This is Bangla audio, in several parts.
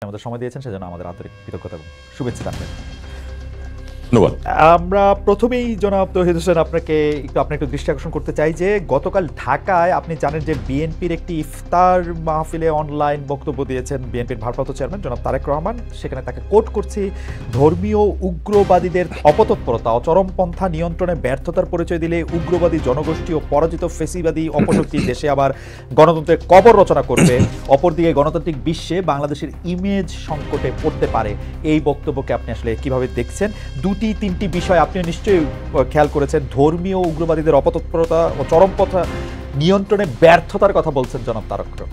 আমাদের সময় দিয়েছেন, সেজন্য আমাদের আন্তরিক কৃতজ্ঞতা এবং শুভেচ্ছা জানাবেন। ধন্যবাদ। আমরা প্রথমেই জনাব তৌহিদ হোসেন আপনার একটু দৃষ্টি আকর্ষণ করতে চাই যে গতকাল ঢাকায় আপনি জানেন যে বিএনপির একটি ইফতার মাহফিলে অনলাইন বক্তব্য দিয়েছেন বিএনপির ভারপ্রাপ্ত চেয়ারম্যান জনাব তারেক রহমান। সেখানে তাকে কোট করছি, ধর্মীয় উগ্রবাদীদের অপতৎপরতা ও চরমপন্থা নিয়ন্ত্রণে ব্যর্থতার পরিচয় দিলে উগ্রবাদী জনগোষ্ঠী ও পরাজিত ফেসিবাদী অপশক্তি দেশে আবার গণতন্ত্রের কবর রচনা করবে। অপরদিকে গণতান্ত্রিক বিশ্বে বাংলাদেশের ইমেজ সংকটে পড়তে পারে। এই বক্তব্যকে আপনি আসলে কিভাবে দেখছেন? দুটি তিনটি বিষয় আপনি নিশ্চয়ই খেয়াল করেছেন। ধর্মীয় উগ্রবাদীদের অপতৎপরতা ও চরমপন্থা নিয়ন্ত্রণে ব্যর্থতার কথা বলছেন জনাব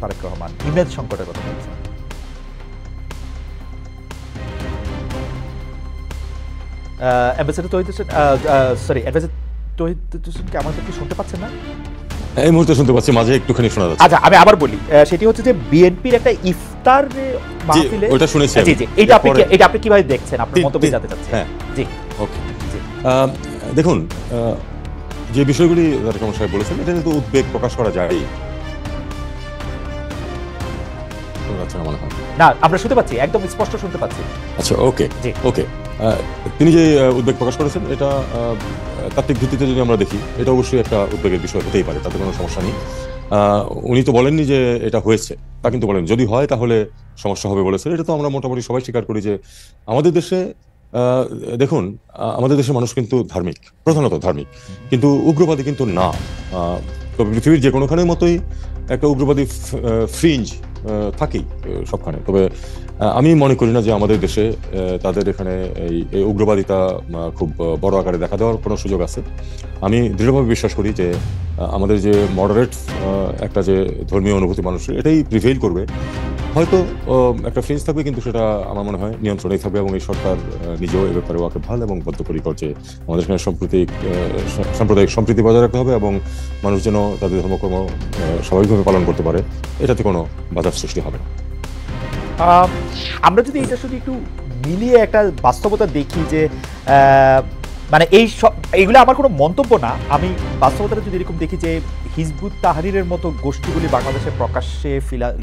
তারেক রহমান, ইমেজ সংকটের কথা বলছেন। অ্যাম্বাসেডর তৌহিদ হোসেন, অ্যাডভাইজার তৌহিদ হোসেনকে আমাদের কি শুনতে পাচ্ছেন না? এই মুহূর্তে শুনতে পাচ্ছি, মাঝে একটুখানি শোনা যাচ্ছে। আচ্ছা, আমি আবার বলি, সেটি হচ্ছে যে বিএনপির একটা ইফতার মাহফিলে, ওটা শুনেছি। জি জি, এটা আপনি কিভাবে দেখছেন? আপনার মন্তব্য জানতে চাচ্ছি। হ্যাঁ, জি ওকে। দেখুন, যে বিষয়গুলি তারেক রহমান সাহেব বলেছেন, এটা কিন্তু উদ্বেগ প্রকাশ করা যায় না, আমরা শুনতে পাচ্ছি, একদম স্পষ্ট শুনতে পাচ্ছি। আচ্ছা, ওকে ওকে। তিনি যে উদ্বেগ প্রকাশ করেছেন, এটা তাত্ত্বিক ভিত্তিতে যদি আমরা দেখি, এটা অবশ্যই একটা উদ্বেগের বিষয় হতেই পারে, তাতে কোনো সমস্যা নেই। উনি তো বলেননি যে এটা হয়েছে, তা কিন্তু বলেন যদি হয় তাহলে সমস্যা হবে বলেছেন। এটা তো আমরা মোটামুটি সবাই স্বীকার করি যে আমাদের দেশে, দেখুন, আমাদের দেশের মানুষ কিন্তু ধার্মিক, প্রধানত ধার্মিক, কিন্তু উগ্রবাদী কিন্তু না। তবে পৃথিবীর যে কোনোখানের মতোই একটা উগ্রবাদী ফ্রিঞ্জ থাকেই সবখানে। তবে আমি মনে করি না যে আমাদের দেশে তাদের এখানে এই উগ্রবাদিতা খুব বড় আকারে দেখা দেওয়ার কোনো সুযোগ আছে। আমি দৃঢ়ভাবে বিশ্বাস করি যে আমাদের যে মডারেট একটা যে ধর্মীয় অনুভূতি মানুষের, এটাই প্রিভেইল করবে। হয়তো একটা ফ্রেঞ্চ থাকবে, কিন্তু সেটা আমার মনে হয় নিয়ন্ত্রণেই থাকবে, এবং এই সরকার নিজেও এ ব্যাপারে ওয়াকিবহাল এবং বদ্ধপরিকর যে আমাদের এখানে সাম্প্রদায়িক সম্প্রীতি বজায় রাখতে হবে এবং মানুষ যেন তাদের ধর্মকর্ম স্বাভাবিকভাবে পালন করতে পারে, এটাতে কোনো বাধার সৃষ্টি হবে না। আমরা যদি এটা শুধু একটু মিলিয়ে একটা বাস্তবতা দেখি যে মানে এইগুলো আমার কোনো মন্তব্য না, আমি বাস্তবতাটা যদি এরকম দেখি যে হিজবুত তাহরিরের মতো গোষ্ঠীগুলি বাংলাদেশে প্রকাশ্যে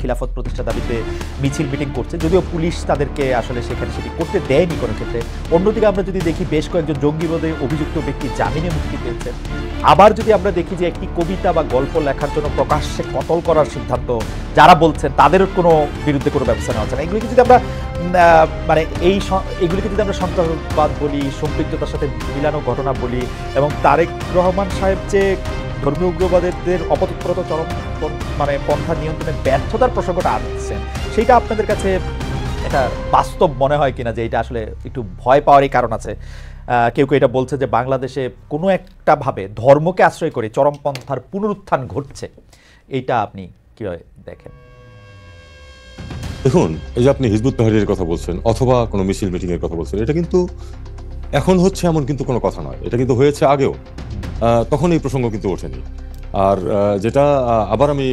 খিলাফত প্রতিষ্ঠা দাবিতে মিছিল মিটিং করছে, যদিও পুলিশ তাদেরকে আসলে সেখানে সেটি করতে দেয়নি কোনো ক্ষেত্রে। অন্যদিকে আমরা যদি দেখি বেশ কয়েকজন জঙ্গিবাদে অভিযুক্ত ব্যক্তি জামিনে মুক্তি পেয়েছেন। আবার যদি আমরা দেখি যে একটি কবিতা বা গল্প লেখার জন্য প্রকাশ্যে কতল করার সিদ্ধান্ত যারা বলছেন তাদের কোনো বিরুদ্ধে কোনো ব্যবস্থা নেওয়া হচ্ছে না। এগুলিকে যদি আমরা মানে এগুলিকে যদি আমরা সন্ত্রাসবাদ বলি, সম্পৃক্ততার সাথে মিলানো ঘটনা বলি, এবং তারেক রহমান সাহেব যে ধর্মীয় উগ্রবাদের অপতৎপরতা চরম মানে পন্থা নিয়ন্ত্রণে ব্যর্থতার প্রসঙ্গটা আনছেন, সেইটা আপনাদের কাছে এটা বাস্তব মনে হয় কিনা যে এটা আসলে একটু ভয় পাওয়ারই কারণ আছে? কেউ কেউ এটা বলছে যে বাংলাদেশে কোনো একটা ভাবে ধর্মকে আশ্রয় করে চরমপন্থার পুনরুত্থান ঘটছে, এইটা আপনি কিভাবে দেখেন? দেখুন, এই যে আপনি হিজবুত তাহরিরের কথা বলছেন অথবা কোনো মিছিল মিটিং এর কথা বলছেন, এটা কিন্তু এখন হচ্ছে এমন কিন্তু কোনো কথা নয়, এটা কিন্তু হয়েছে আগেও, তখন এই প্রসঙ্গ কিন্তু ওঠেনি। আর যেটা আবার আমি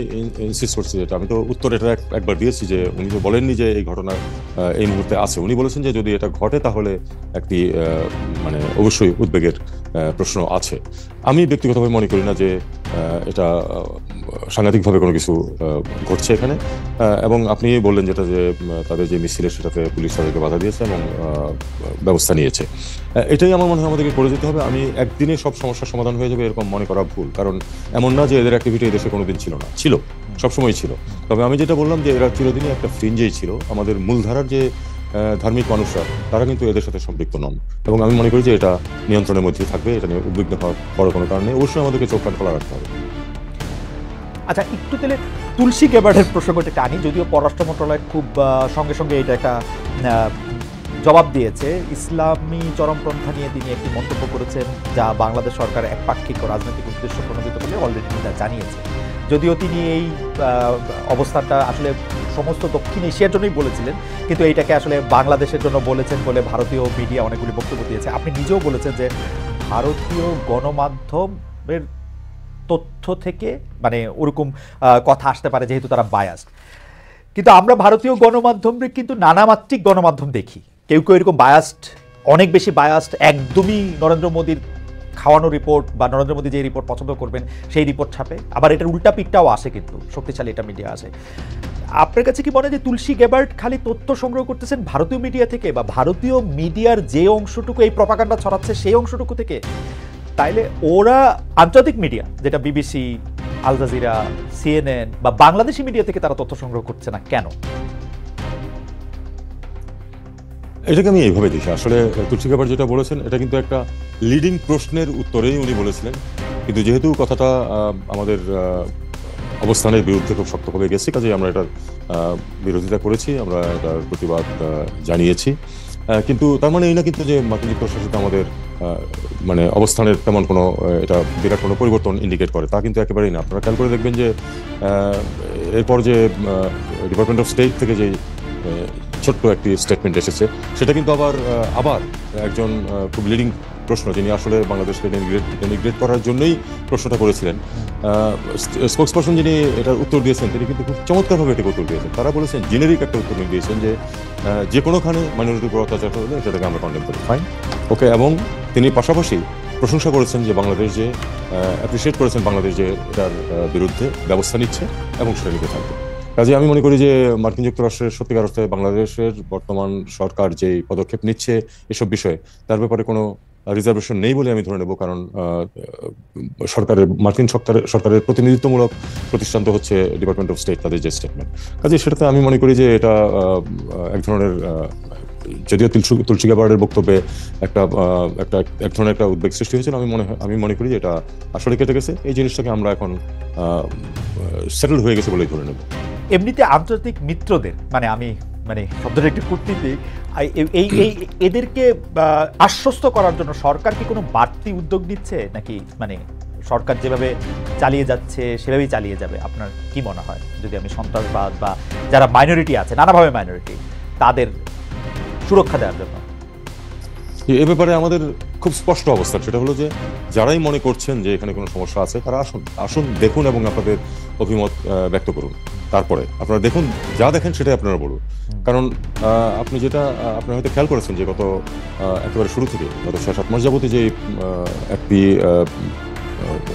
ইনসিস্ট করছি, যেটা আমি তো উত্তর এটা একবার দিয়েছি, যে উনি তো বলেননি যে এই ঘটনা এই মুহূর্তে আছে, উনি বলেছেন যে যদি এটা ঘটে তাহলে একটি মানে অবশ্যই উদ্বেগের প্রশ্ন আছে। আমি ব্যক্তিগতভাবে মনে করি না যে এটা সাংঘাতিকভাবে কোনো কিছু ঘটছে এখানে। এবং আপনি বললেন যেটা, যে তাদের যে মিছিলের সেটাতে পুলিশ তাদেরকে বাধা দিয়েছে এবং ব্যবস্থা নিয়েছে, এটাই আমার মনে হয় আমাদেরকে করে যেতে হবে। আমি একদিনে সব সমস্যার সমাধান হয়ে যাবে এরকম মনে করা ভুল, কারণ এমন না যে এদের অ্যাক্টিভিটি এই দেশে কোনোদিন ছিল না, ছিল, সবসময় ছিল। তবে আমি যেটা বললাম যে এরা চিরদিনই একটা ফ্রিঞ্জেই ছিল। আমাদের মূলধারার যে ধার্মিক মানুষরা তারা কিন্তু এদের সাথে সম্পৃক্ত নন, এবং আমি মনে করি যে এটা নিয়ন্ত্রণের মধ্যে থাকবে, এটা নিয়ে উদ্বিগ্ন হওয়ার বড় কোনো কারণে অবশ্যই আমাদেরকে চোখ কান খোলা রাখতে হবে। আচ্ছা, একটু তাহলে তুলসী গ্যাবার্ডের প্রসঙ্গটা টানি, যদিও পররাষ্ট্র মন্ত্রণালয় খুব সঙ্গে সঙ্গে এটা একটা জবাব দিয়েছে। ইসলামী চরমপন্থা নিয়ে তিনি একটি মন্তব্য করেছেন, যা বাংলাদেশ সরকার একপাক্ষিক রাজনৈতিক উদ্দেশ্য প্রণোদিত বলে অলরেডি তা জানিয়েছে। যদিও তিনি এই অবস্থানটা আসলে সমস্ত দক্ষিণ এশিয়ার জন্যই বলেছিলেন, কিন্তু এইটাকে আসলে বাংলাদেশের জন্য বলেছেন বলে ভারতীয় মিডিয়া অনেকগুলি বক্তব্য দিয়েছে। আপনি নিজেও বলেছেন যে ভারতীয় গণমাধ্যমের তথ্য থেকে মানে ওরকম কথা আসতে পারে যেহেতু তারা বায়াসড। কিন্তু আমরা ভারতীয় গণমাধ্যমে কিন্তু নানামাত্রিক গণমাধ্যম দেখি, কেউ কেউ এরকম বায়াসড, অনেক বেশি বায়াসড, একদমই নরেন্দ্র মোদীর খাওয়ানো রিপোর্ট বা নরেন্দ্র মোদী যে রিপোর্ট পছন্দ করবেন সেই রিপোর্ট ছাপে, আবার এটার উল্টা পিকটাও আসে, কিন্তু শক্তিশালী এটা মিডিয়া আসে। আপনার কাছে কি মনে হয় যে তুলসী গেবার্ট খালি তথ্য সংগ্রহ করতেছেন ভারতীয় মিডিয়া থেকে, বা ভারতীয় মিডিয়ার যে অংশটুকু এই প্রপাগান্ডা ছড়াচ্ছে সেই অংশটুকু থেকে? তাইলে ওরা আন্তর্জাতিক মিডিয়া যেটা বিবিসি, আল জাজিরা, সিএনএন বা বাংলাদেশি মিডিয়া থেকে তারা তথ্য সংগ্রহ করছে না কেন? এটাকে আমি এইভাবে দেখি, আসলে তুলসী গেবার্ট যেটা বলেছেন এটা কিন্তু একটা লিডিং প্রশ্নের উত্তরেই উনি বলেছিলেন, কিন্তু যেহেতু কথাটা আমাদের অবস্থানের বিরুদ্ধে খুব শক্তভাবে গেছে, কাজে আমরা এটার বিরোধিতা করেছি, আমরা এটার প্রতিবাদ জানিয়েছি। কিন্তু তার মানে এই না কিন্তু যে মার্কিন যুক্তরাষ্ট্রের সাথে আমাদের মানে অবস্থানের তেমন কোনো এটা বিরাট কোনো পরিবর্তন ইন্ডিকেট করে, তা কিন্তু একেবারেই না। আপনারা খেয়াল করে দেখবেন যে এরপর যে ডিপার্টমেন্ট অফ স্টেট থেকে যে ছোট্ট একটি স্টেটমেন্ট এসেছে, সেটা কিন্তু আবার একজন খুব লিডিং প্রশ্ন, যিনি আসলে বাংলাদেশকে ডেনিগ্রেট করার জন্যই প্রশ্নটা করেছিলেন, স্পোক্স পারসন যিনি এটার উত্তর দিয়েছেন, তিনি কিন্তু খুব চমৎকারভাবে এটাকে উত্তর দিয়েছেন। তারা বলেছেন, জেনেরিক একটা উত্তর দিয়েছেন যে যে কোনোখানে মাইনরিটির উপর অত্যাচার হলে সেটাকে আমরা কন্ডেম করি, ফাইন, ওকে। এবং তিনি পাশাপাশি প্রশংসা করেছেন যে বাংলাদেশ যে অ্যাপ্রিসিয়েট করেছেন বাংলাদেশ যে এটার বিরুদ্ধে ব্যবস্থা নিচ্ছে এবং সেটা নিতে থাকবে। কাজে আমি মনে করি যে মার্কিন যুক্তরাষ্ট্রের সত্যিকার অর্থে বাংলাদেশের বর্তমান সরকার যে পদক্ষেপ নিচ্ছে এসব বিষয়ে, তার ব্যাপারে কোনো রিজার্ভেশন নেই বলে আমি ধরে নেব, কারণ মার্কিন সরকারের প্রতিনিধিত্বমূলক প্রতিষ্ঠান তো হচ্ছে ডিপার্টমেন্ট অফ স্টেট, তাদের যে স্টেটমেন্ট, কাজে সেটাতে আমি মনে করি যে এটা এক ধরনের, যদিও তুলসী গেবার্টের বক্তব্যে এক ধরনের একটা উদ্বেগ সৃষ্টি হয়েছিল, আমি মনে করি যে এটা আসলে কেটে গেছে, এই জিনিসটাকে আমরা এখন সেটেল হয়ে গেছে বলেই ধরে নেব। এমনিতে আন্তর্জাতিক মিত্রদের মানে শব্দটা একটু কূটনীতিক, এদেরকে আশ্বস্ত করার জন্য সরকার কি কোনো বাড়তি উদ্যোগ নিচ্ছে, নাকি মানে সরকার যেভাবে চালিয়ে যাচ্ছে সেভাবেই চালিয়ে যাবে? আপনার কি মনে হয়, যদি আমি সন্ত্রাসবাদ বা যারা মাইনরিটি আছে, নানাভাবে মাইনরিটি, তাদের সুরক্ষা দেওয়ার জন্য? এ ব্যাপারে আমাদের খুব স্পষ্ট অবস্থান, সেটা হলো যে যারাই মনে করছেন যে এখানে কোনো সমস্যা আছে, তারা আসুন দেখুন এবং আপনাদের অভিমত ব্যক্ত করুন। তারপরে আপনারা দেখুন, যা দেখেন সেটাই আপনারা বলুন। কারণ আপনি হয়তো খেয়াল করেছেন যে গত একেবারে শুরু থেকে গত 6-7 মাস যাবতীয় যে একটি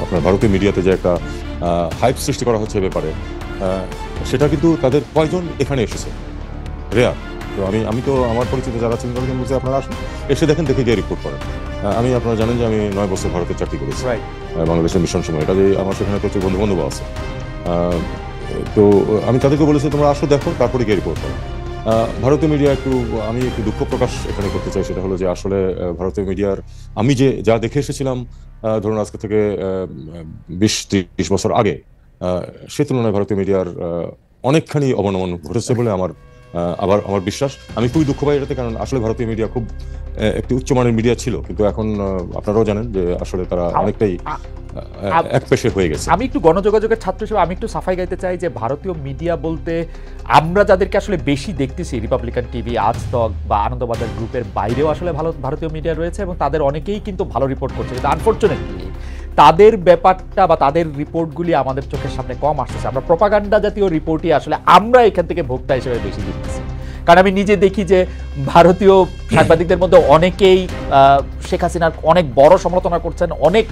আপনার ভারতীয় মিডিয়াতে যে একটা হাইপ সৃষ্টি করা হচ্ছে ব্যাপারে, সেটা কিন্তু তাদের কয়জন এখানে এসেছে রেয়ার। তো আমি তো আমার পরিচিত যারা ছিলেন তাদেরকে বলছি, আপনারা আসুন, এসে দেখেন, দেখে গিয়ে রিপোর্ট করেন। আপনারা জানেন যে আমি 9 বছর ভারতের চাকরি করেছি, বাংলাদেশের মিশন সময়, কাজে আমার সেখানে প্রচুর বন্ধু বান্ধব আছে। তো আমি তাদেরকে বলেছি, তোমরা আসো, দেখো, তারপরে গিয়ে রিপোর্ট করো। ভারতীয় মিডিয়া আমি একটু দুঃখ প্রকাশ এখানে করতে চাই, সেটা হলো যে আসলে ভারতীয় মিডিয়ার আমি যা দেখে এসেছিলাম ধরুন আজকে থেকে 20-30 বছর আগে, সে তুলনায় ভারতীয় মিডিয়ার অনেকখানি অবনমন ঘটেছে বলে আমার বিশ্বাস। আমি খুবই দুঃখ পাই এটাতে, কারণ আসলে ভারতীয় মিডিয়া খুব একটি উচ্চমানের মিডিয়া ছিল, কিন্তু এখন আপনারাও জানেন যে আসলে তারা অনেকটাই একপেশে হয়ে গেছে। আমি একটু গণযোগাযোগের ছাত্র হিসেবে আমি একটু সাফাই গাইতে চাই যে ভারতীয় মিডিয়া বলতে আমরা যাদেরকে আসলে বেশি দেখতেছি, রিপাবলিকান টিভি, আজ তক বা আনন্দবাজার গ্রুপের বাইরেও আসলে ভারতীয় মিডিয়া রয়েছে, এবং তাদের অনেকেই কিন্তু ভালো রিপোর্ট করছে, কিন্তু আনফরচুনেটলি তাদের ব্যাপারটা বা তাদের রিপোর্টগুলি আমাদের চোখের সামনে কম আসতেছে। আমরা প্রপাগান্ডা জাতীয় রিপোর্টই আসলে আমরা এখান থেকে ভোক্তা হিসেবে বেশি দেখতেছি। কারণ আমি নিজে দেখি যে ভারতীয় সাংবাদিকদের মধ্যে অনেকেই শেখ হাসিনার অনেক বড় সমালোচনা করছেন। অনেক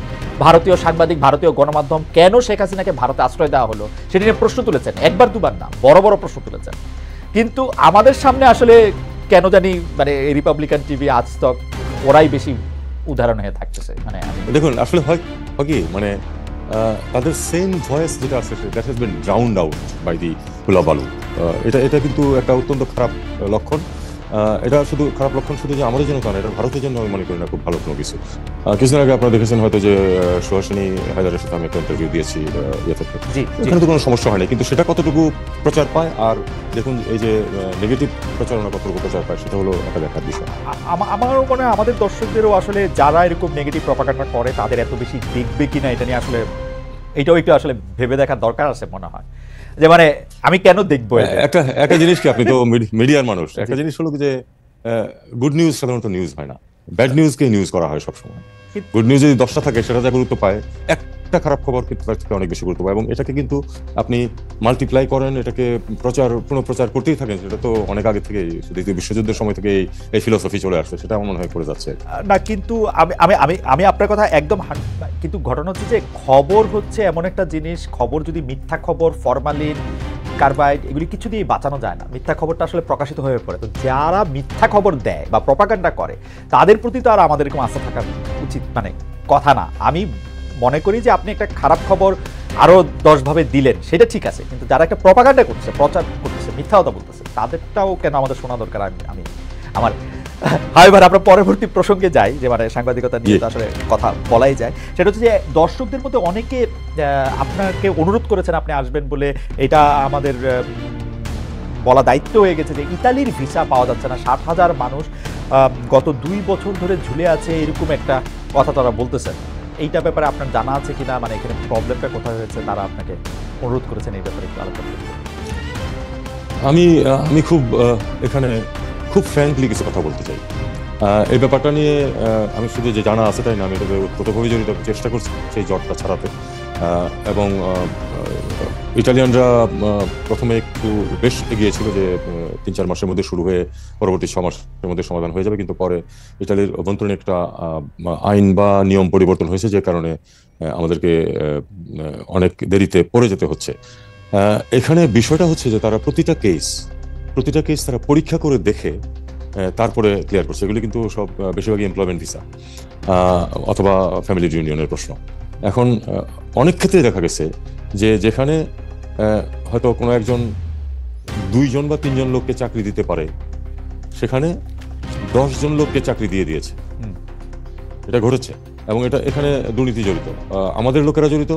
ভারতীয় সাংবাদিক, ভারতীয় গণমাধ্যম কেন শেখ হাসিনাকে ভারতে আশ্রয় দেওয়া হলো সেটি নিয়ে প্রশ্ন তুলেছেন, একবার দুবার না, বড় বড় প্রশ্ন তুলেছেন। কিন্তু আমাদের সামনে আসলে কেন জানি মানে রিপাবলিকান টিভি, আজ তক, ওরাই বেশি উদাহরণ হয়ে থাকতেছে। মানে দেখুন, আসলে হয় কি, মানে তাদের সেম ভয়েস যেটা আছে that has been drowned out by the hullabaloo. এটা কিন্তু একটা অত্যন্ত খারাপ লক্ষণ। এটা শুধু খারাপ লক্ষণ শুধু যে আমাদের জন্য, কারণ এটা ভারতের জন্য আমি মনে করি না খুব ভালো কোনো কিছু। কিছুদিন আগে আপনারা দেখেছেন হয়তো যে সুহাসিনী হায়দারের সাথে আমি একটা ইন্টারভিউ দিয়েছি এখানে তো কোনো সমস্যা হয়নি, কিন্তু সেটা কতটুকু প্রচার পায় আর দেখুন এই যে নেগেটিভ প্রচারণা কতটুকু প্রচার পায়, সেটা হলো একটা দেখার বিষয়। আমারও মনে হয় আমাদের দর্শকদেরও আসলে যারা এরকম নেগেটিভ প্রপাগান্ডা করে তাদের এত বেশি দেখবে কিনা এটা নিয়ে আসলে এটাও একটু আসলে ভেবে দেখার দরকার আছে মনে হয়। যে মানে আমি কেন দেখবো একটা জিনিস কি, আপনি তো মিডিয়ার মানুষ, একটা জিনিস হলো যে গুড নিউজ সাধারণত নিউজ হয় না, ব্যাড নিউজকে নিউজ করা হয় সবসময়। গুড নিউজ যদি 10টা থাকে সেটা যা গুরুত্ব পায় একটা খারাপ খবর কিন্তু তার থেকে অনেক বেশি গুরুত্ব পায়, এবং এটাকে কিন্তু আপনি মাল্টিপ্লাই করেন, এটাকে পুনঃপ্রচার করতেই থাকেন। সেটা তো অনেক আগে থেকে, দ্বিতীয় বিশ্বযুদ্ধের সময় থেকে এই ফিলোসফি চলে আসছে, সেটা মনে হয় করে যাচ্ছে না। কিন্তু আমি আমি আমি আমি আপনার কথা একদম কিন্তু ঘটনা হচ্ছে যে খবর হচ্ছে এমন একটা জিনিস, খবর যদি মিথ্যা খবর, ফরমালিন, কার্বাইড, এগুলি কিছু দিয়ে বাঁচানো যায় না। মিথ্যা খবরটা আসলে প্রকাশিত হয়ে পড়ে। তো যারা মিথ্যা খবর দেয় বা প্রপাগান্ডা করে তাদের প্রতি তো আর আমাদের এরকম আস্থা থাকা উচিত মানে কথা না। আমি মনে করি যে আপনি একটা খারাপ খবর আরো 10 ভাবে দিলেন, সেটা ঠিক আছে, কিন্তু যারা একটা প্রপাগান্ডা করছে, প্রচার করতেছে, মিথ্যা কথা বলতেছে, তাদেরটাও কেন আমাদের শোনা দরকার? আমি আমার এবার আমরা পরবর্তী প্রসঙ্গে যাই, যে মানে সাংবাদিকতা নিয়ে তো আসলে কথা বলাই যায়। সেটা হচ্ছে যে দর্শকদের মধ্যে অনেকে আপনাকে অনুরোধ করেছেন আপনি আসবেন বলে, এটা আমাদের বলা দায়িত্ব হয়ে গেছে যে ইতালির ভিসা পাওয়া যাচ্ছে না, 60,000 মানুষ গত 2 বছর ধরে ঝুলে আছে, এরকম একটা কথা তারা বলতেছেন। এইটা ব্যাপারে আপনার জানা আছে কিনা, মানে এখানে প্রবলেমটা কোথায় হয়েছে, তারা আপনাকে অনুরোধ করেছেন এই ব্যাপারে একটু আলোচনা করতে? আমি খুব এখানে খুব ফ্র্যাঙ্কলি কিছু কথা বলতে চাই। এই ব্যাপারটা নিয়ে আমি শুধু যে জানা আছে তাই না, আমি এটাকে ওতপ্রোতভাবে জড়িত চেষ্টা করছি সেই জটটা ছাড়াতে। এবং ইটালিয়ানরা প্রথমে একটু বেশ এগিয়েছিল যে 3-4 মাসের মধ্যে শুরু হয়ে পরবর্তী 6 মাসের মধ্যে সমাধান হয়ে যাবে, কিন্তু পরে ইটালির অভ্যন্তরীণ একটা আইন বা নিয়ম পরিবর্তন হয়েছে, যে কারণে আমাদেরকে অনেক দেরিতে পড়ে যেতে হচ্ছে। এখানে বিষয়টা হচ্ছে যে তারা প্রতিটা কেস তারা পরীক্ষা করে দেখে তারপরে ক্লিয়ার করছে। এগুলি কিন্তু সব বেশিরভাগই এমপ্লয়মেন্ট ভিসা অথবা ফ্যামিলি ইউনিয়নের প্রশ্ন। এখন অনেক ক্ষেত্রে দেখা গেছে যে যেখানে হয়তো কোনো একজন 2 জন বা 3 জন লোককে চাকরি দিতে পারে, সেখানে 10 জন লোককে চাকরি দিয়ে দিয়েছে। এটা ঘটেছে, এবং এটা এখানে দুর্নীতি জড়িত, আমাদের লোকেরা জড়িত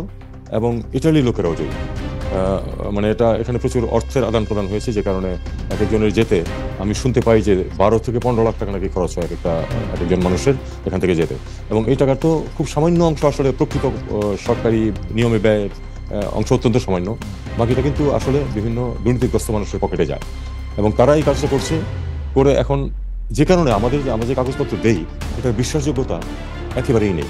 এবং ইটালির লোকেরাও জড়িত। মানে এটা এখানে প্রচুর অর্থের আদান প্রদান হয়েছে, যে কারণে এক একজনের যেতে আমি শুনতে পাই যে 12 থেকে 15 লাখ টাকা নাকি খরচ হয় এক একজন মানুষের এখান থেকে যেতে। এবং এই টাকার তো খুব সামান্য অংশ আসলে প্রকৃত সরকারি নিয়মে ব্যয়ের অংশ অত্যন্ত সামান্য, বাকিটা কিন্তু আসলে বিভিন্ন দুর্নীতিগ্রস্ত মানুষের পকেটে যায়। এবং তারা এই কাজটা করে এখন যে কারণে আমরা যে কাগজপত্র দেই, এটার বিশ্বাসযোগ্যতা একেবারেই নেই।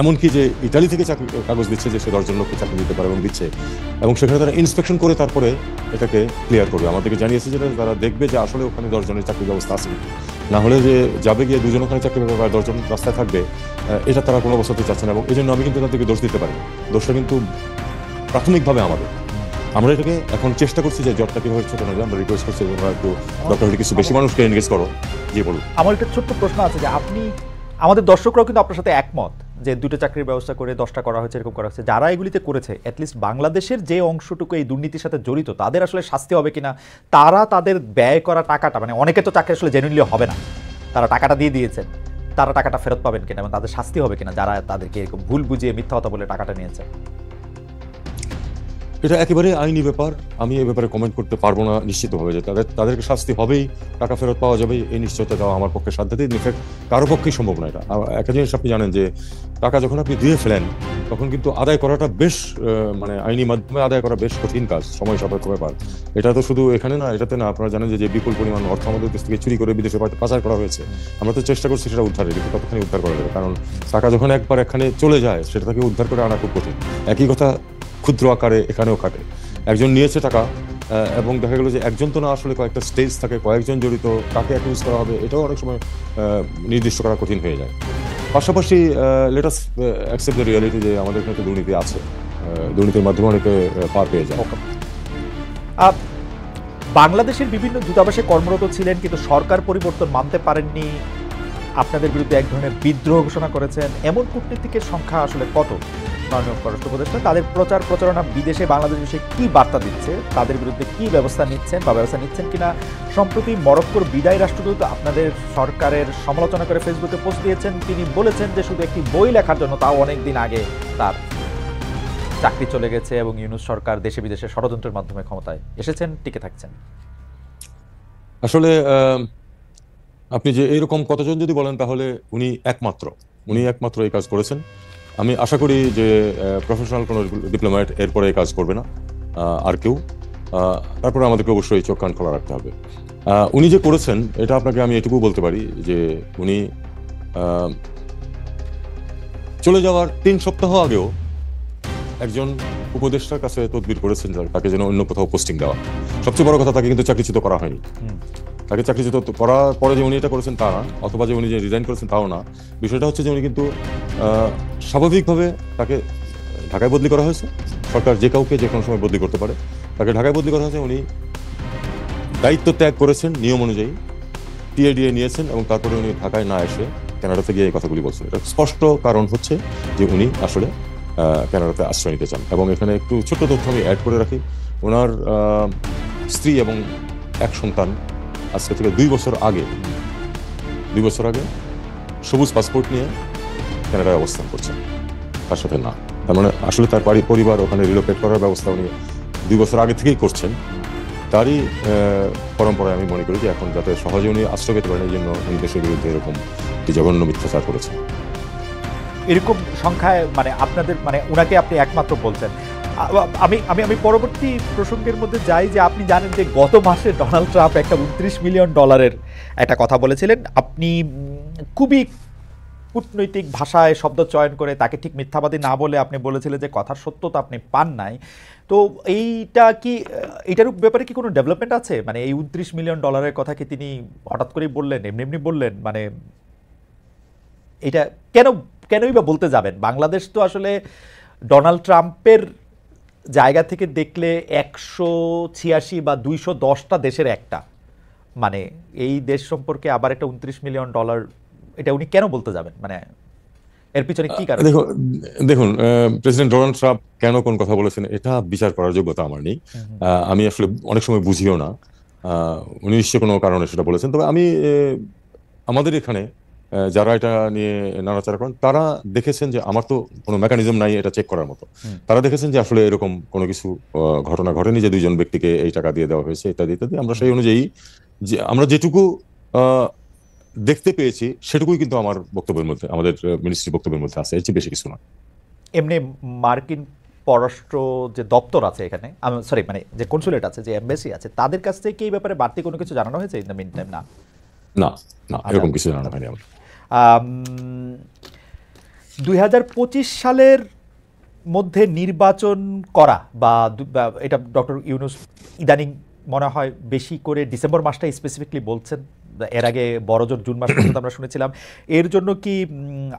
এমনকি যে ইতালি থেকে কাগজ দিচ্ছে যে সে 10 জন লোককে চাকরি দিতে পারে এবং দিচ্ছে, এবং সেখানে তারা ইন্সপেকশন করে তারপরে এটাকে ক্লিয়ার করবে। আমাদেরকে জানিয়েছে যে তারা দেখবে যে আসলে ওখানে 10 জনের চাকরির ব্যবস্থা আছে, না হলে যে যাবে গিয়ে 2 জন ওখানে চাকরি পাবে আর 10 জন রাস্তায় থাকবে, এটা তারা কোনো অবস্থাতে চাচ্ছে না। এবং এই জন্য আমি কিন্তু তাদেরকে দোষ দিতে পারি, দোষটা কিন্তু প্রাথমিকভাবে আমরা এটাকে এখন চেষ্টা করছি যে জবটা কিভাবে ছোট না যায়। আমরা রিকোয়েস্ট করছি যে একটু ডক্টর হলে কিছু বেশি মানুষকে এনগেজ করো। জি বলুন। আমার একটা ছোট্ট প্রশ্ন আছে যে আপনি, আমাদের দর্শকরাও কিন্তু আপনার সাথে একমত যে 2টা চাকরির ব্যবস্থা করে 10টা করা হয়েছে, এরকম করা হয়েছে। যারা এগুলিতে করেছে, অ্যাটলিস্ট বাংলাদেশের যে অংশটুকু এই দুর্নীতির সাথে জড়িত, তাদের আসলে শাস্তি হবে কিনা, তারা তাদের ব্যয় করা টাকাটা, মানে অনেকে তো চাকরি আসলে জেনুইনলি হবে না, তারা টাকাটা দিয়ে দিয়েছেন, তারা টাকাটা ফেরত পাবেন কিনা এবং তাদের শাস্তি হবে কিনা যারা তাদেরকে এরকম ভুল বুঝিয়ে মিথ্যা কথা বলে টাকাটা নিয়েছে? এটা একেবারে আইনি ব্যাপার, আমি এই ব্যাপারে কমেন্ট করতে পারবো না নিশ্চিতভাবে। যে তাদেরকে শাস্তি হবেই, টাকা ফেরত পাওয়া যাবে, এই নিশ্চয়তা দেওয়া আমার পক্ষে সাধ্যতেই, ইনফ্যাক্ট কারো পক্ষেই সম্ভব না। এটা একটা জিনিস আপনি জানেন যে টাকা যখন আপনি দিয়ে ফেলেন, তখন কিন্তু আদায় করাটা বেশ মানে আইনি মাধ্যমে আদায় করা বেশ কঠিন কাজ, সময় সাপেক্ষ ব্যাপার। এটা তো শুধু এখানে না, এটাতে না, আপনারা জানেন যে বিপুল পরিমাণ অর্থ আমাদের দেশ থেকে চুরি করে বিদেশে পাচার করা হয়েছে। আমরা তো চেষ্টা করছি সেটা উদ্ধারের, কিন্তু কতখানি উদ্ধার করা যাবে, কারণ টাকা যখন একবার এখানে চলে যায় সেটাকে উদ্ধার করে আনা খুব কঠিন। একই কথা ক্ষুদ্র আকারে এখানেও খাটে। একজন নিয়েছে টাকা, এবং দেখা গেল যে একজন তো না, আসলে কয়েকটা স্টেজ থাকে, কয়েকজন জড়িত, কাকে অ্যাকিউজ করা হবে এটাও অনেক সময় নির্দিষ্ট করা কঠিন হয়ে যায়। পাশাপাশি let us accept the reality যে আমাদের এখানে দুর্নীতি আছে, দুর্নীতির মাধ্যমে অনেকে পার পেয়ে যায়। বাংলাদেশের বিভিন্ন দূতাবাসে কর্মরত ছিলেন, কিন্তু সরকার পরিবর্তন মানতে পারেননি, আপনাদের বিরুদ্ধে এক ধরনের বিদ্রোহ ঘোষণা করেছেন, এমন কূটনীতিকের সংখ্যা আসলে কত? মাননীয় পররাষ্ট্র উপদেষ্টা তাদের প্রচারণা বিদেশে বাংলাদেশ বিষয়ে কি বার্তা দিচ্ছে, তাদের বিরুদ্ধে কি ব্যবস্থা নিচ্ছেন বা ব্যবস্থা নিচ্ছেন কিনা? সম্প্রতি মরক্কোর বিদায়ী রাষ্ট্রদূত আপনাদের সরকারের সমালোচনা করে ফেসবুকে পোস্ট দিয়েছেন। তিনি বলেছেন যে শুধু একটি বই লেখার জন্য, তাও অনেক দিন আগে, তার চাকরি চলে গেছে এবং ইউনূস সরকার দেশে বিদেশে ষড়যন্ত্রের মাধ্যমে ক্ষমতায় এসেছেন, টিকে থাকছেন। আসলে আপনি যে এইরকম কতজন যদি বলেন, তাহলে উনি একমাত্র এই কাজ করেছেন। আমি আশা করি যে প্রফেশনাল কোনো ডিপ্লোম্যাট এরপরে এই কাজ করবে না আর কেউ। তারপরে আমাদেরকে অবশ্যই চোখ কান খোলা রাখতে হবে। উনি যে করেছেন, এটা আপনাকে আমি এটুকু বলতে পারি যে উনি চলে যাওয়ার 3 সপ্তাহ আগেও একজন উপদেষ্টার কাছে তদবির করেছেন তাকে যেন অন্য কোথাও পোস্টিং দেওয়া। সবচেয়ে বড় কথা, তাকে কিন্তু চাকরিচ্যুত করা হয়নি। তাকে চাকরিচ্যুত করার পরে যে উনি এটা করেছেন তা না, অথবা যে উনি যে রিজাইন করেছেন তাও না। বিষয়টা হচ্ছে যে উনি কিন্তু স্বাভাবিকভাবে তাকে ঢাকায় বদলি করা হয়েছে। সরকার যে কাউকে যে কোনো সময় বদলি করতে পারে, তাকে ঢাকায় বদলি করা হয়েছে। উনি দায়িত্ব ত্যাগ করেছেন নিয়ম অনুযায়ী, টিএডিএ নিয়েছেন এবং তারপরে উনি ঢাকায় না এসে কানাডাতে গিয়ে এই কথাগুলি বলছেন। এটা স্পষ্ট কারণ হচ্ছে যে উনি আসলে কানাডাতে আশ্রয় নিতে চান। এবং এখানে একটু ছোট্ট তথ্য আমি অ্যাড করে রাখি, ওনার স্ত্রী এবং এক সন্তান আজকে থেকে 2 বছর আগে সবুজ পাসপোর্ট নিয়ে কানাডায় অবস্থান করছেন, তার সাথে না। তার মানে আসলে তার পরিবার ওখানে রিলোকেট করার ব্যবস্থা উনি 2 বছর আগে থেকেই করছেন। তারই পরম্পরায় আমি মনে করি যে এখন যাতে সহজে উনি আশ্রয় পেতে পারেন, এই জন্য উনি দেশের বিরুদ্ধে এরকম একটি জঘন্য মিথ্যাচার করেছেন। এরকম সংখ্যায় মানে আপনাদের মানে ওনাকে আপনি একমাত্র বলছেন। আমি আমি আমি পরবর্তী প্রসঙ্গের মধ্যে যাই যে আপনি জানেন যে গত মাসে ডোনাল্ড ট্রাম্প একটা $29 মিলিয়ন একটা কথা বলেছিলেন। আপনি খুবই কূটনৈতিক ভাষায় শব্দ চয়ন করে তাকে ঠিক মিথ্যাবাদী না বলে আপনি বলেছিলেন যে কথার সত্যতা আপনি পান নাই। তো এইটার ব্যাপারে কি কোনো ডেভেলপমেন্ট আছে? মানে এই $29 মিলিয়ন কথা কি তিনি হঠাৎ করেই বললেন, এমনি বললেন? মানে এটা কেনই বা বলতে যাবেন? বাংলাদেশ তো আসলে ডোনাল্ড ট্রাম্পের জায়গা থেকে দেখলে 186 বা 210টা দেশের একটা, মানে এই দেশ সম্পর্কে আবার একটা $29 মিলিয়ন, এটা উনি কেন বলতে যাবেন? মানে এর পিছনে কি কারণ? দেখুন, প্রেসিডেন্ট ডোনাল্ড ট্রাম্প কেন কোন কথা বলেছেন এটা বিচার করার যোগ্যতা আমার নেই। আমি আসলে অনেক সময় বুঝিও না উনি নিশ্চয় কোনো কারণে সেটা বলেছেন। তবে আমি আমাদের এখানে যারা এটা নিয়ে নাড়াচাড়া করেন তারা দেখেছেন যে আমার তো কোনো মেকানিজম নাই এটা চেক করার মতো। তারা দেখেছেন যে আসলে এরকম কোনো কিছু ঘটনা ঘটেনি যে 2জন ব্যক্তিকে এই টাকা দিয়ে দেওয়া হয়েছে ইত্যাদি ইত্যাদি। আমরা সেই অনুযায়ী যে আমরা যেটুকু দেখতে পেয়েছি সেটুকুই কিন্তু আমার বক্তব্যের মধ্যে, আমাদের মিনিস্ট্রির বক্তব্যের মধ্যে আছে, এর চেয়ে বেশি কিছু না। এমনি মার্কিন পররাষ্ট্র যে দপ্তর আছে এখানে, সরি মানে যে কনসুলেট আছে, যে এমবাসি আছে, তাদের কাছ থেকে এই ব্যাপারে বাড়তি কোনো কিছু জানানো হয়েছে ইন দ্য মিন টাইম? না, এরকম কিছু জানানো হয়নি আমার। 2025 সালের মধ্যে নির্বাচন করা বা এটা ডক্টর ইউনূস ইদানিং মনে হয় বেশি করে ডিসেম্বর মাসটাই স্পেসিফিকলি বলছেন। এর আগে বড়জোর জুন মাস পর্যন্ত আমরা শুনেছিলাম। এর জন্য কি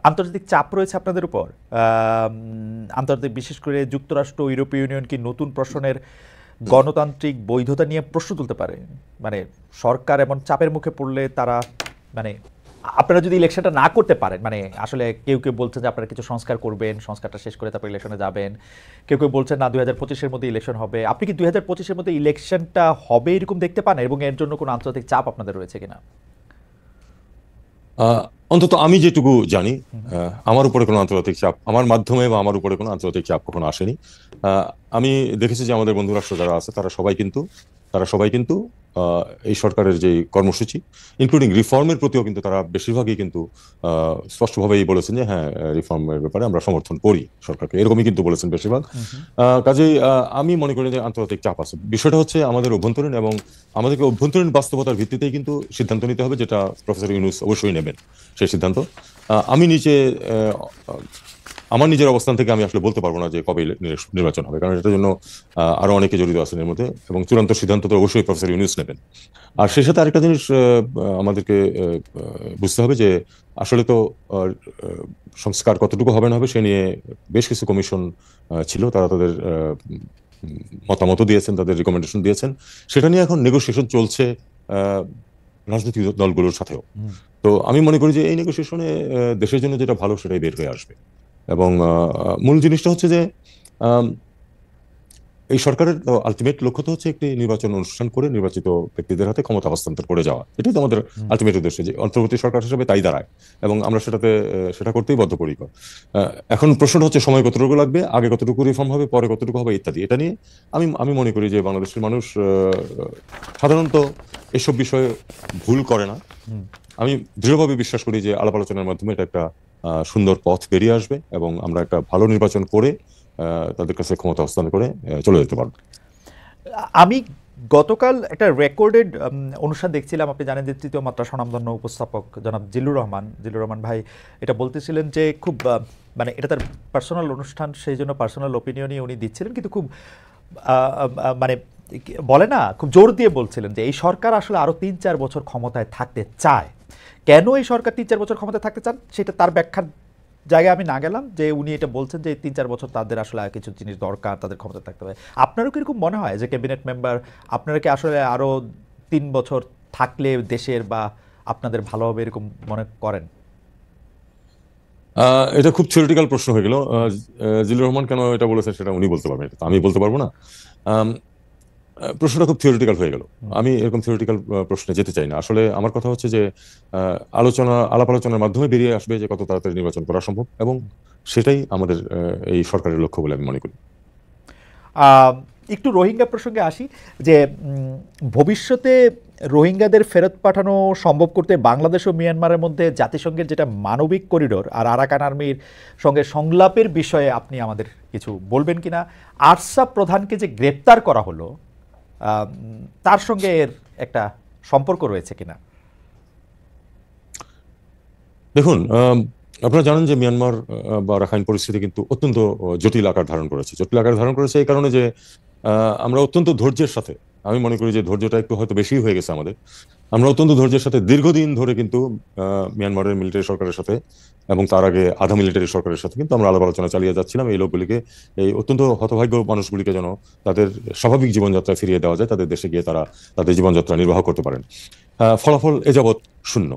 আন্তর্জাতিক চাপ রয়েছে আপনাদের উপর? আন্তর্জাতিক, বিশেষ করে যুক্তরাষ্ট্র, ইউরোপীয় ইউনিয়ন কি নতুন প্রশ্নের গণতান্ত্রিক বৈধতা নিয়ে প্রশ্ন তুলতে পারে? মানে সরকার এমন চাপের মুখে পড়লে তারা, মানে আপনারা যদি ইলেকশনটা না করতে পারেন, মানে আসলে কেউ বলছেন যে আপনারা কিছু সংস্কার করবেন, সংস্কারটা শেষ করে তারপর ইলেকশনে যাবেন, কেউ বলছেন না 2025-এর মধ্যে ইলেকশন হবে। আপনি কি 2025-এর মধ্যে ইলেকশনটা হবে এরকম দেখতে পান, এবং এর জন্য কোনো আন্তর্জাতিক চাপ আপনাদের রয়েছে কিনা? অন্তত আমি যেটুকু জানি আমার উপরে কোনো আন্তর্জাতিক চাপ, আমার মাধ্যমে বা আমার উপরে কোনো আন্তর্জাতিক চাপ কখনো আসেনি। আমি দেখেছি যে আমাদের বন্ধু রাষ্ট্র যারা আছে তারা সবাই কিন্তু এই সরকারের যে কর্মসূচি ইনক্লুডিং রিফর্মের প্রতিও কিন্তু তারা বেশিরভাগই কিন্তু স্পষ্টভাবেই বলেছেন যে হ্যাঁ, রিফর্মের ব্যাপারে আমরা সমর্থন করি সরকারকে, এরকমই কিন্তু বলেছেন বেশিরভাগ। কাজেই আমি মনে করি যে আন্তর্জাতিক চাপ আছে। বিষয়টা হচ্ছে আমাদের অভ্যন্তরীণ, এবং আমাদেরকে অভ্যন্তরীণ বাস্তবতার ভিত্তিতেই কিন্তু সিদ্ধান্ত নিতে হবে, যেটা প্রফেসর ইউনূস অবশ্যই নেবেন সেই সিদ্ধান্ত। আমি আমার নিজের অবস্থান থেকে আমি আসলে বলতে পারবো না যে কবে নির্বাচন হবে, কারণ এটার জন্য আরো অনেকে জড়িত আছেন এর মধ্যে, এবং চূড়ান্ত সিদ্ধান্ত তো অবশ্যই প্রফেসর ইউনূস নেবেন। আর সেই সাথে আরেকটা জিনিস আমাদেরকে বুঝতে হবে যে আসলে তো সংস্কার কতটুকু হবে না হবে সে নিয়ে বেশ কিছু কমিশন ছিল, তারা তাদের মতামত দিয়েছেন, তাদের রিকমেন্ডেশন দিয়েছেন। সেটা নিয়ে এখন নেগোসিয়েশন চলছে রাজনৈতিক দলগুলোর সাথেও। তো আমি মনে করি যে এই নেগোসিয়েশনে দেশের জন্য যেটা ভালো সেটাই বের হয়ে আসবে। এবং মূল জিনিসটা হচ্ছে যে এই সরকারের আলটিমেট লক্ষ্য তো হচ্ছে একটি নির্বাচন অনুষ্ঠান করে নির্বাচিত ব্যক্তিদের হাতে ক্ষমতা হস্তান্তর করে যাওয়া। এটাই তো আমাদের আলটিমেট উদ্দেশ্য, যে অন্তর্বর্তী সরকার হিসেবে তাই দাঁড়ায়, এবং আমরা সেটা করতেই বদ্ধপরিকর। এখন প্রশ্নটা হচ্ছে সময় কতটুকু লাগবে, আগে কতটুকু রিফর্ম হবে, পরে কতটুকু হবে ইত্যাদি। এটা নিয়ে আমি মনে করি যে বাংলাদেশের মানুষ সাধারণত এসব বিষয়ে ভুল করে না। আমি দৃঢ়ভাবে বিশ্বাস করি যে আলাপ আলোচনার মাধ্যমে এটা একটা সুন্দর পথ বেরিয়ে আসবে, এবং আমরা একটা ভালো নির্বাচন করে তাদের কাছে ক্ষমতা হস্তান্তর করে চলে যেতে পারবো। আমি গতকাল একটা রেকর্ডেড অনুষ্ঠান দেখছিলাম, আপনি জানেন যে তৃতীয় মাত্রা স্বনামধন্য উপস্থাপক জনাব জিল্লুর রহমান ভাই এটা বলতেছিলেন যে খুব মানে এটা তার পার্সোনাল অনুষ্ঠান, সেই জন্য পার্সোনাল ওপিনিয়নই উনি দিচ্ছিলেন, কিন্তু খুব মানে বলে না, খুব জোর দিয়ে বলছিলেন যে এই সরকার আসলে আরও ৩-৪ বছর ক্ষমতায় থাকতে চায়। কেন এই সরকার ৩-৪ বছর ক্ষমতায় থাকতে চান সেটা তার ব্যাখ্যার জায়গায় আমি না গেলাম, যে উনি এটা বলছেন যে ৩-৪ বছর তাদের আসলে কিছু জিনিস দরকার, তাদের ক্ষমতা থাকতে হবে। আপনারও কিরকম মনে হয় যে ক্যাবিনেট মেম্বার আপনারা কি আসলে আরও ৩ বছর থাকলে দেশের বা আপনাদের ভালো হবে এরকম মনে করেন? এটা খুব থিওরিটিক্যাল প্রশ্ন হয়ে গেল। জিল্লুর রহমান কেন এটা বলেছেন সেটা উনি বলতে পারবেন, এটা তো আমি বলতে পারবো না। প্রশ্নটা খুব থিওরিটিক্যাল হয়ে গেল। আমি এরকম থিওরিটিক্যাল প্রশ্নে যেতে চাই না। আসলে আমার কথা হচ্ছে যে আলাপ আলোচনার মাধ্যমে বেরিয়ে আসবে যে কত তাড়াতাড়ি নির্বাচন করা সম্ভব, এবং সেটাই আমাদের এই সরকারের লক্ষ্য বলে আমি মনে করি। একটু রোহিঙ্গা প্রসঙ্গে আসি, যে ভবিষ্যতে রোহিঙ্গাদের ফেরত পাঠানো সম্ভব করতে বাংলাদেশ ও মিয়ানমারের মধ্যে জাতিসংঘের যেটা মানবিক করিডোর আর আরাকান আর্মির সঙ্গে সংলাপের বিষয়ে আপনি আমাদের কিছু বলবেন কিনা? আরসাব প্রধানকে যে গ্রেপ্তার করা হলো তার সঙ্গে এর একটা সম্পর্ক রয়েছে কিনা? দেখুন, আপনারা জানেন যে মিয়ানমার বা রাখাইন পরিস্থিতি কিন্তু অত্যন্ত জটিল আকার ধারণ করেছে। জটিল আকার ধারণ করেছে এই কারণে যে আমরা অত্যন্ত ধৈর্যের সাথে, আমি মনে করি যে ধৈর্যটা একটু হয়তো বেশি হয়ে গেছে আমাদের। আমরা অত্যন্ত ধৈর্যের সাথে দীর্ঘদিন ধরে কিন্তু মিয়ানমারের মিলিটারি সরকারের সাথে এবং তার আগে আধা মিলিটারি সরকারের সাথে কিন্তু আমরা আলাপ আলোচনা চালিয়ে যাচ্ছিলাম এই লোকগুলিকে, এই অত্যন্ত হতভাগ্য মানুষগুলিকে যেন তাদের স্বাভাবিক জীবনযাত্রা ফিরিয়ে দেওয়া যায়, তাদের দেশে গিয়ে তারা তাদের জীবনযাত্রা নির্বাহ করতে পারেন। ফলাফল এ যাবৎ শূন্য।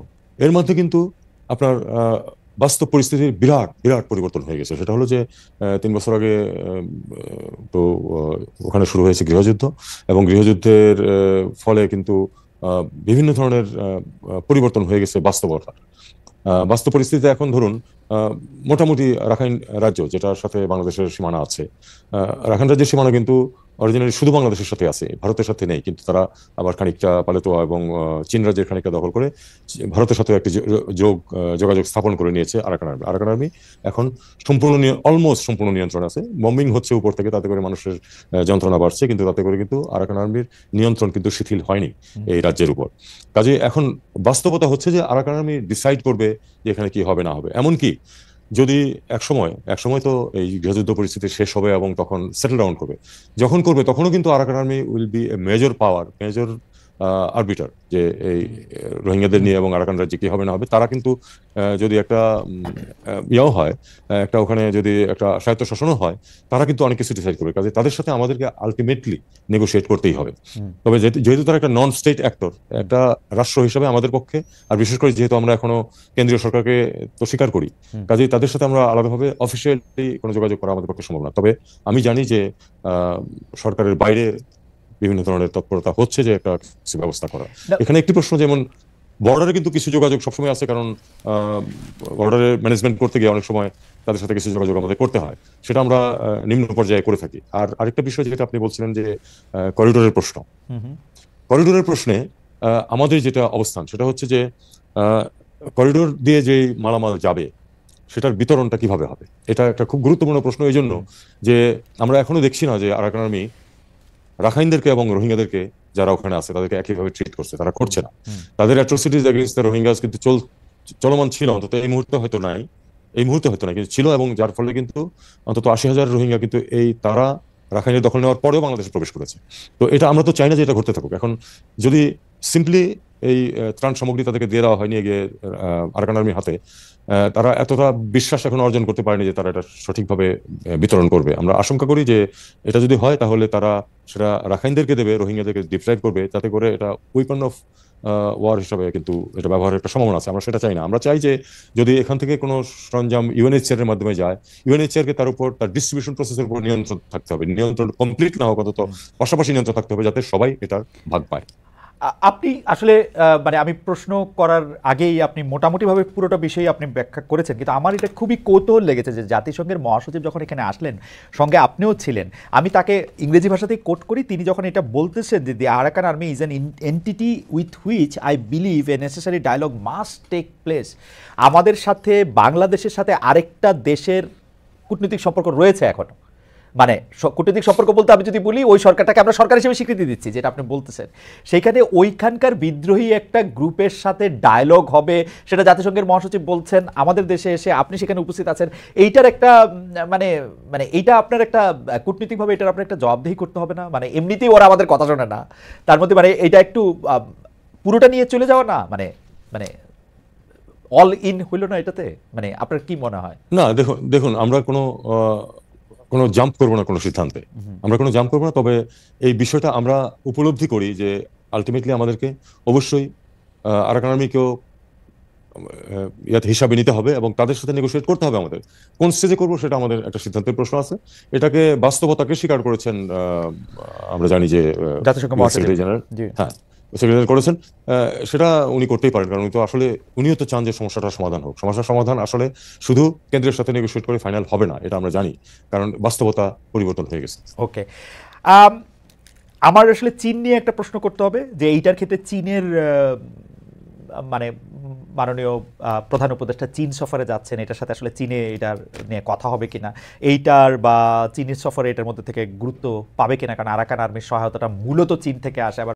এর মধ্যে কিন্তু আপনার বাস্তব পরিস্থিতির বিরাট বিরাট পরিবর্তন হয়ে গেছে। সেটা হলো যে 3 বছর আগে তো ওখানে শুরু হয়েছে গৃহযুদ্ধ, এবং গৃহযুদ্ধের ফলে কিন্তু বিভিন্ন ধরনের পরিবর্তন হয়ে গেছে বাস্তবতা। বাস্তব পরিস্থিতিতে এখন ধরুন মোটামুটি রাখাইন রাজ্য, যেটার সাথে বাংলাদেশের সীমানা আছে, রাখাইন রাজ্যের সীমানা কিন্তু অরিজিনালি শুধু বাংলাদেশের সাথে আছে, ভারতের সাথে নেই। কিন্তু তারা আবার খানিকটা পালেতোয়া এবং চীন রাজ্যের খানিকটা দখল করে ভারতের সাথে একটি যোগাযোগ স্থাপন করে নিয়েছে আরাকান আর্মি। আরাকান আর্মি এখন অলমোস্ট সম্পূর্ণ নিয়ন্ত্রণ আছে। বম্বিং হচ্ছে উপর থেকে, তাতে করে মানুষের যন্ত্রণা বাড়ছে, কিন্তু তাতে করে কিন্তু আরাকান আর্মির নিয়ন্ত্রণ কিন্তু শিথিল হয়নি এই রাজ্যের উপর। কাজে এখন বাস্তবতা হচ্ছে যে আরাকান আর্মি ডিসাইড করবে যে এখানে কি হবে না হবে। এমনকি যদি একসময় তো এই গৃহযুদ্ধ পরিস্থিতি শেষ হবে এবং তখন সেটেল ডাউন করবে, যখন করবে তখনও কিন্তু Arakan army will B a major power, major arbiter, যে এই রোহিঙ্গাদের নিয়ে এবং আরাকান রাজ্যে কি হবে না হবে। তারা কিন্তু যদি একটা ইয়েও হয়, একটা ওখানে যদি একটা স্বায়ত্তশাসনও হয়, তারা কিন্তু অনেক কিছু ডিসাইড করবে। কাজে তাদের সাথে আমাদেরকে আলটিমেটলি নেগোশিয়েট করতেই হবে। তবে যেহেতু তারা একটা নন স্টেট অ্যাক্টর, একটা রাষ্ট্র হিসাবে আমাদের পক্ষে, আর বিশেষ করে যেহেতু আমরা এখনো কেন্দ্রীয় সরকারকে তো স্বীকার করি, কাজেই তাদের সাথে আমরা আলাদাভাবে অফিসিয়ালি কোনো যোগাযোগ করা আমাদের পক্ষে সম্ভব না। তবে আমি জানি যে সরকারের বাইরে বিভিন্ন ধরনের তৎপরতা হচ্ছে যে একটা কিছু ব্যবস্থা করা। এখানে একটি প্রশ্ন, যেমন বর্ডারে কিন্তু কিছু যোগাযোগ সবসময় আছে, কারণ বর্ডারে ম্যানেজমেন্ট করতে গিয়ে অনেক সময় তাদের সাথে কিছু যোগাযোগ আমাদের করতে হয়, সেটা আমরা নিম্ন পর্যায়ে করে থাকি। আর আরেকটা বিষয় যেটা আপনি বলছিলেন যে করিডোরের প্রশ্ন, করিডোরের প্রশ্নে আমাদের যেটা অবস্থান সেটা হচ্ছে যে করিডোর দিয়ে যে মালামাল যাবে সেটার বিতরণটা কিভাবে হবে, এটা একটা খুব গুরুত্বপূর্ণ প্রশ্ন। এই জন্য যে আমরা এখনো দেখছি না যে আরাকান আর্মি রাখাইনদেরকে এবং রোহিঙ্গাদেরকে যারা ওখানে আছে তাদেরকে একইভাবে ট্রিট করছে, তারা করছে না। তাদের অ্যাট্রোসিটিজ এগেইনস্ট দ্য রোহিঙ্গাস কিন্তু চলমান ছিল, অন্তত এই মুহূর্তে হয়তো নাই, কিন্তু ছিল, এবং যার ফলে কিন্তু অন্তত 80,000 রোহিঙ্গা কিন্তু তারা রাখাইনের দখল নেওয়ার পরেও বাংলাদেশে প্রবেশ করেছে। তো এটা আমরা তো চাই না যে এটা ঘটতে থাকুক। এখন যদি সিম্পলি এই ত্রাণ সামগ্রী তাদেরকে দিয়ে দেওয়া হয়নি গিয়ে আরাকান আর্মির হাতে, তারা এতটা বিশ্বাস এখন অর্জন করতে পারেনি যে তারা এটা সঠিকভাবে বিতরণ করবে। আমরা আশঙ্কা করি যে এটা যদি হয় তাহলে তারা সেটা রাখাইনদেরকে দেবে, রোহিঙ্গাদেরকে ডিপ্রাইভ করবে, যাতে করে এটা উইপন অফ ওয়ার হিসাবে কিন্তু এটা ব্যবহারের একটা সম্ভাবনা আছে। আমরা সেটা চাই না। আমরা চাই যে যদি এখান থেকে কোনো সরঞ্জাম ইউএনএইচসিআর এর মাধ্যমে যায়, ইউএনএইচসিআর কে তার উপর তার ডিস্ট্রিবিউশন প্রসেসের উপর নিয়ন্ত্রণ থাকতে হবে। নিয়ন্ত্রণ কমপ্লিট না হোক, অন্তত পাশাপাশি নিয়ন্ত্রণ থাকতে হবে, যাতে সবাই এটার ভাগ পায়। আপনি আসলে মানে আমি প্রশ্ন করার আগেই আপনি মোটামুটিভাবে পুরোটা বিষয়ই আপনি ব্যাখ্যা করেছেন, কিন্তু আমার এটা খুবই কৌতূহল লেগেছে যে জাতিসংঘের মহাসচিব যখন এখানে আসলেন, সঙ্গে আপনিও ছিলেন, আমি তাকে ইংরেজি ভাষাতেই কোট করি, তিনি যখন এটা বলতেছেন যে the Arakan Army is an entity with which I believe a necessary dialogue must take place. আমাদের সাথে বাংলাদেশের সাথে আরেকটা দেশের কূটনৈতিক সম্পর্ক রয়েছে এখনো, মানে কূটনৈতিক সম্পর্ক বলতে আমি যদি বলি ওই সরকারটাকে আমরা সরকার হিসেবে স্বীকৃতি দিচ্ছি, যেটা আপনি বলতেছেন, সেইখানে ওইখানকার বিদ্রোহী একটা গ্রুপের সাথে ডায়লগ হবে, সেটা জাতিসংঘের মহাসচিব বলছেন, আমাদের দেশে এসে আপনি সেখানে উপস্থিত আছেন, এইটার একটা মানে মানে এইটা আপনার একটা কূটনৈতিকভাবে এটার আপনার একটা জবাবদিহি করতে হবে না? মানে এমনিতেই ওরা আমাদের কথা শোনে না, তার মধ্যে মানে এটা একটু পুরোটা নিয়ে চলে যাওয়া না, মানে মানে অল ইন হইল না এটাতে? মানে আপনার কি মনে হয়? না, দেখুন দেখুন আমরা কোনো জাম্প করবো না কোনো সিদ্ধান্তে, আমরা কোনো জাম্প করবো না। তবে এই বিষয়টা আমরা উপলব্ধি করি যে আলটিমেটলি আমাদেরকে অবশ্যই আরাকান আর্মিকেও ইয়াতে হিসাবে নিতে হবে এবং তাদের সাথে নেগোশিয়েট করতে হবে। আমাদের কোন স্টেজে করবো সেটা আমাদের একটা সিদ্ধান্তের প্রশ্ন আছে। এটাকে বাস্তবতাকে স্বীকার করেছেন আমরা জানি যে জাতিসংঘ মহাসচিব। সেক্রেটারি জেনারেল, জি। হ্যাঁ সেক্রেটারি করেছেন। সেটা উনি করতেই পারেন, কারণ উনি তো আসলে উনিও তো চান যে সমস্যাটার সমাধান হোক। সমস্যার সমাধান আসলে শুধু কেন্দ্রের সাথে নেগোশিয়েট করে ফাইনাল হবে না, এটা আমরা জানি, কারণ বাস্তবতা পরিবর্তন হয়ে গেছে। ওকে, আমার আসলে চীন নিয়ে একটা প্রশ্ন করতে হবে, যে এইটার ক্ষেত্রে চীনের মানে মাননীয় প্রধান উপদেষ্টা চীন সফরে যাচ্ছেন, এটার সাথে আসলে চীনে এটার নিয়ে কথা হবে কিনা, এইটার বা চীনের সফরে এটার মধ্যে থেকে গুরুত্ব পাবে কিনা, কারণ আরাকান আর্মির সহায়তাটা মূলত চীন থেকে আসে। আবার